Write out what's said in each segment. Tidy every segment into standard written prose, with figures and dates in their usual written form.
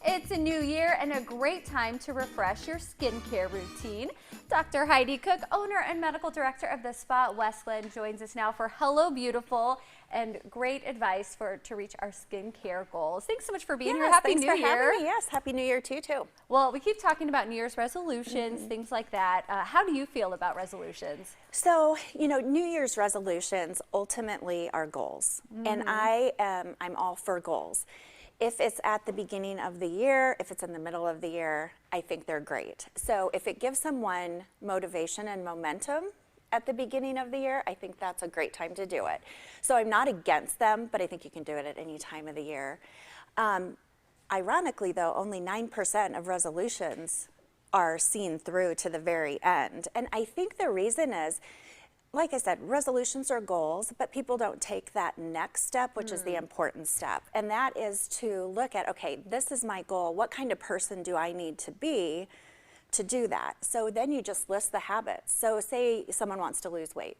It's a new year and a great time to refresh your skincare routine. Dr. Heidi Cook, owner and medical director of the spa at West Glen, joins us now for Hello Beautiful and great advice to reach our skincare goals. Thanks so much for being here. Happy Thanks New for Year. having me. Yes, Happy New Year to you too. Well, we keep talking about New Year's resolutions, things like that. How do you feel about resolutions? So, New Year's resolutions ultimately are goals, and I'm all for goals. If it's at the beginning of the year, if it's in the middle of the year, I think they're great. So if it gives someone motivation and momentum at the beginning of the year, I think that's a great time to do it. So I'm not against them, but I think you can do it at any time of the year. Ironically, though, only 9% of resolutions are seen through to the very end. And I think the reason is, like I said, resolutions are goals, but people don't take that next step, which is the important step. And that is to look at, okay, this is my goal. What kind of person do I need to be to do that? So then you just list the habits. So say someone wants to lose weight.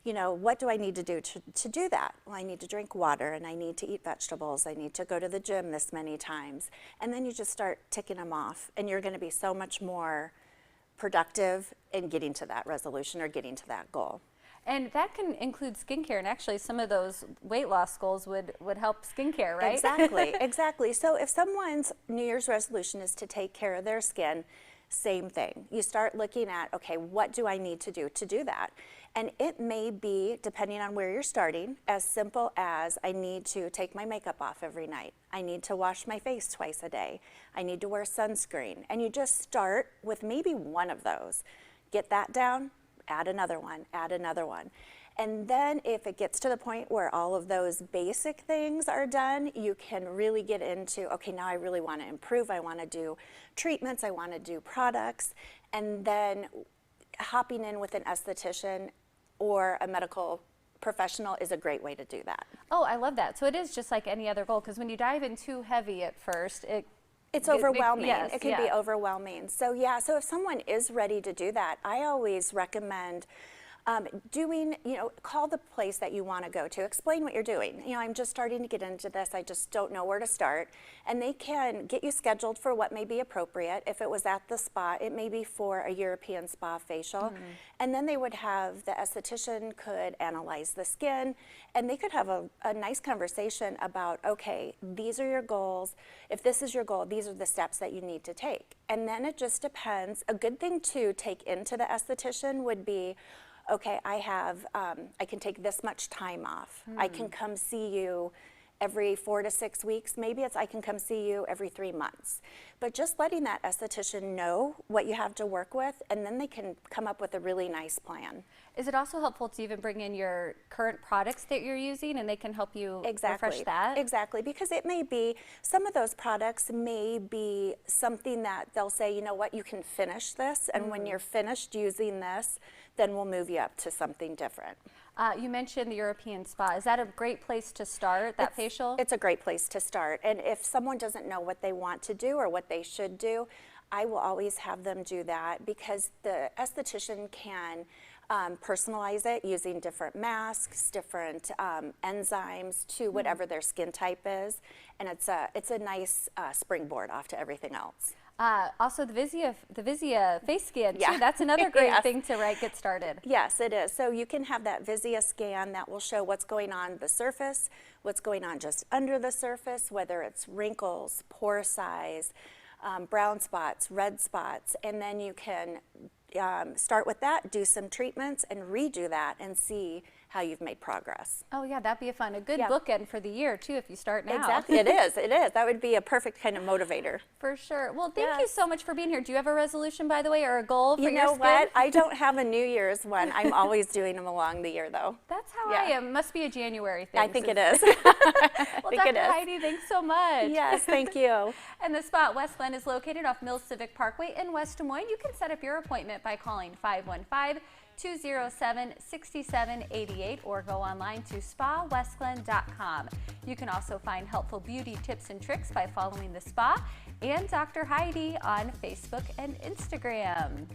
What do I need to do to do that? Well, I need to drink water, and I need to eat vegetables. I need to go to the gym this many times. And then you just start ticking them off, and you're going to be so much more productive in getting to that resolution or getting to that goal. And that can include skincare, and actually some of those weight loss goals would help skincare, right? Exactly, exactly. So if someone's New Year's resolution is to take care of their skin, same thing. You start looking at, okay, what do I need to do that? And it may be, depending on where you're starting, as simple as I need to take my makeup off every night. I need to wash my face twice a day. I need to wear sunscreen. And you just start with maybe one of those. Get that down, add another one, add another one. And then if it gets to the point where all of those basic things are done, you can really get into, okay, now I really want to improve. I want to do treatments. I want to do products. And then hopping in with an esthetician or a medical professional is a great way to do that. Oh, I love that. So it is just like any other goal, because when you dive in too heavy at first, it's overwhelming. Yes, it can be overwhelming. So so if someone is ready to do that, I always recommend call the place that you want to go to. Explain what you're doing. I'm just starting to get into this. I just don't know where to start. And they can get you scheduled for what may be appropriate. If it was at the spa, it may be for a European spa facial. And then they would have, the esthetician could analyze the skin, and they could have a nice conversation about, okay, these are your goals. If this is your goal, these are the steps that you need to take. And then it just depends. A good thing to take into the esthetician would be, okay, I can take this much time off. I can come see you every 4 to 6 weeks. Maybe I can come see you every 3 months. But just letting that esthetician know what you have to work with, and then they can come up with a really nice plan. Is it also helpful to even bring in your current products that you're using, and they can help you refresh that? Exactly, because it may be, some of those products may be something that they'll say, you know what, you can finish this, and when you're finished using this, then we'll move you up to something different. You mentioned the European spa. Is that a great place to start, that facial? It's a great place to start. And if someone doesn't know what they want to do or what they should do, I will always have them do that, because the esthetician can personalize it using different masks, different enzymes to whatever their skin type is. And it's a nice springboard off to everything else. Also, the Visia face scan, too. That's another great thing to get started. Yes, it is. So you can have that Visia scan that will show what's going on the surface, what's going on just under the surface, whether it's wrinkles, pore size, brown spots, red spots, and then you can start with that, do some treatments, and redo that and see how you've made progress. Oh yeah, that'd be a good bookend for the year too, if you start now. Exactly, it is. That would be a perfect kind of motivator. For sure. Well, thank you so much for being here. Do you have a resolution, by the way, or a goal for your skin? You know what? I don't have a New Year's one. I'm always doing them along the year, though. That's how I am. Must be a January thing. I think it is. Well, Dr. Heidi, thanks so much. Yes, thank you. And the spa at West Glen is located off Mills Civic Parkway in West Des Moines. You can set up your appointment by calling 515-207-6788 or go online to spawestglen.com. You can also find helpful beauty tips and tricks by following the spa and Dr. Heidi on Facebook and Instagram.